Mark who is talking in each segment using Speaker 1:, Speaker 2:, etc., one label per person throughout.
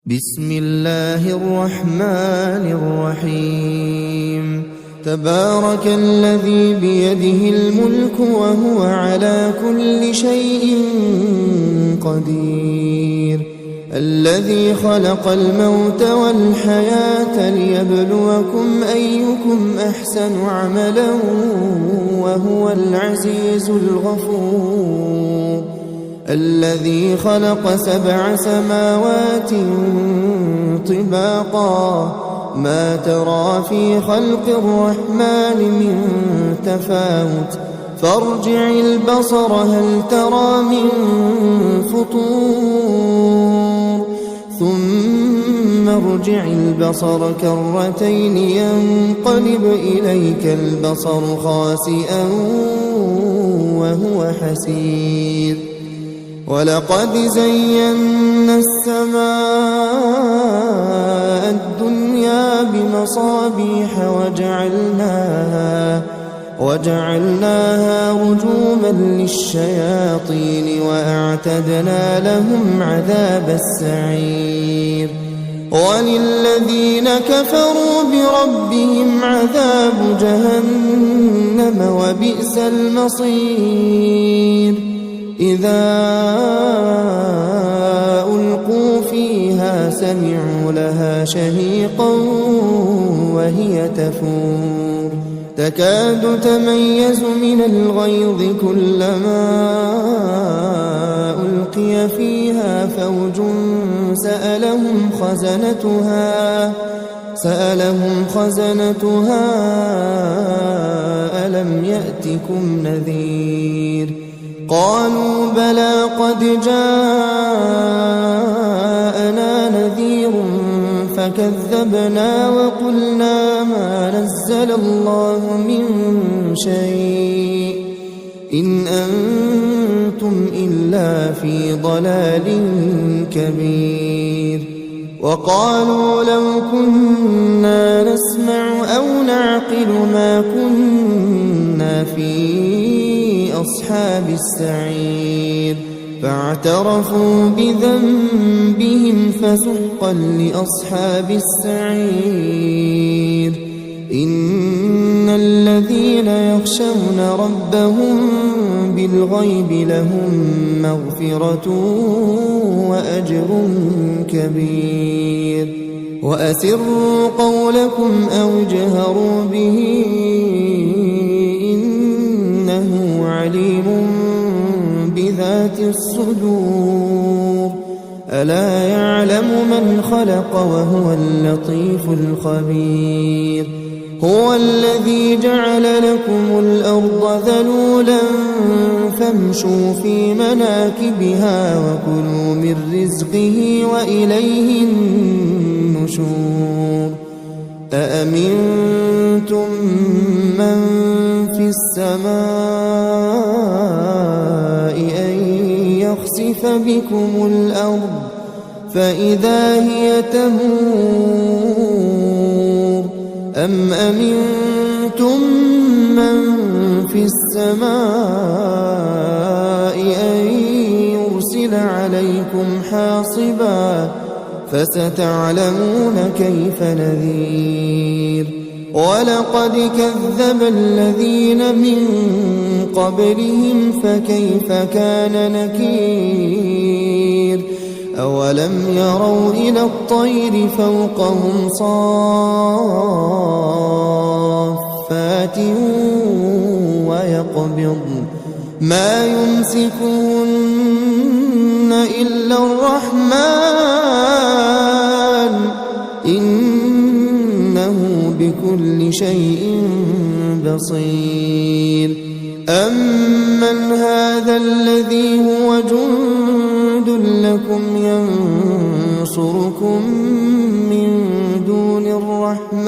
Speaker 1: بسم الله الرحمن الرحيم تبارك الذي بيده الملك وهو على كل شيء قدير الذي خلق الموت والحياة ليبلوكم أيكم أحسن عملا وهو العزيز الغفور الذي خلق 7 سماوات طباقا ما ترى في خلق الرحمن من تفاوت فارجع البصر هل ترى من فطور ثم ارجع البصر كرتين ينقلب إليك البصر خاسئا وهو حسير ولقد زينا السماء الدنيا بمصابيح وجعلناها رجوما للشياطين وأعتدنا لهم عذاب السعير وللذين كفروا بربهم عذاب جهنم وبئس المصير إذا ألقوا فيها سمعوا لها شهيقا وهي تفور تكاد تميز من الغيظ كلما ألقي فيها فوج سألهم خزنتها ألم يأتكم نذير قالوا بلى قد جاءنا نذير فكذبنا وقلنا ما نزل الله من شيء إن أنتم إلا في ضلال كبير وقالوا لو كنا نسمع أو نعقل ما كنا في أصحاب السعير فاعترفوا بذنبهم فسحقا لأصحاب السعير إن الذين يخشون ربهم بالغيب لهم مغفرة وأجر كبير وأسروا قولكم أو اجهروا به إنه عليم بذات الصدور ألا يعلم من خلق وهو اللطيف الخبير هو الذي جعل لكم الأرض ذلولا فامشوا في مناكبها وكلوا من رزقه وإليه النشور أأمنتم من في السماء أن يخسف بكم الأرض فإذا هي تمور أم أمنتم من في السماء أن يرسل عليكم حاصبا فستعلمون كيف نذير ولقد كذب الذين من قبلهم فكيف كان نكير أولم يروا إلى الطير فوقهم صافات ويقبضن ما يمسكون إلا الرحمن إنه بكل شيء بصير أمن هذا الذي هو جند لكم ينصركم من دون الرحمن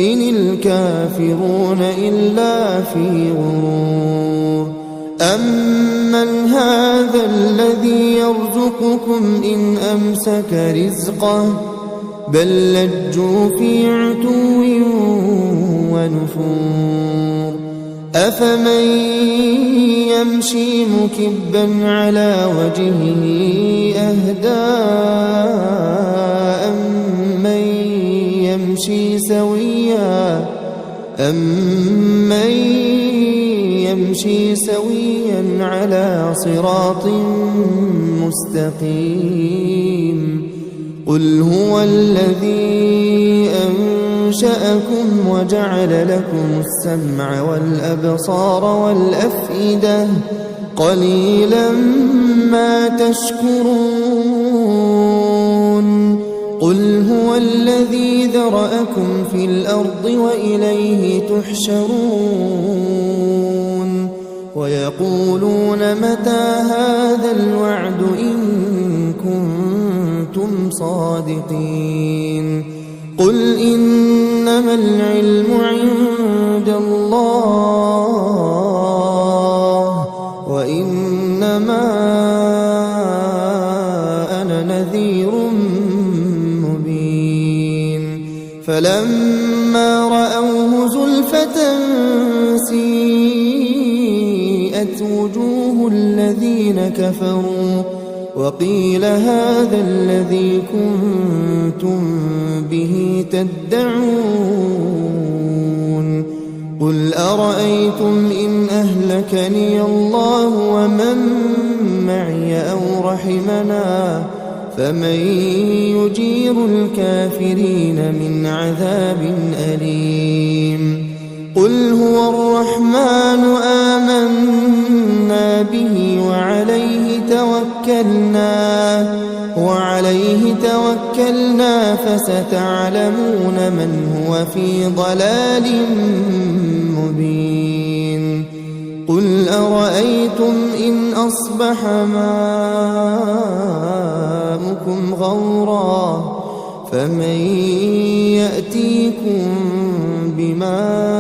Speaker 1: إن الكافرون إلا في غرور أمن هذا الذي يرزقكم إن أمسك رزقه بل لجوا في عتو ونفور أفمن يمشي مكبا على وجهه أهدى أمن يمشي سويا على صراط مستقيم قل هو الذي أنشأكم وجعل لكم السمع والأبصار والأفئدة قليلا ما تشكرون قل هو الذي ذرأكم في الأرض وإليه تحشرون ويقولون متى هذا الوعد إن كنتم صادقين قل إنما العلم عند الله وإنما أنا نذير مبين فلما رأوه زلفة سيئت وجوه الذين كفروا وقيل هذا الذي كنتم به تدعون قل أرأيتم إن أهلكني الله ومن معي أو رحمنا فمن يجير الكافرين من عذاب أليم قل هو الرحمن آمنا به وعليه توكلنا فستعلمون من هو في ضلال مبين قل أرأيتم إن أصبح ماؤكم غورا فمن يأتيكم بماء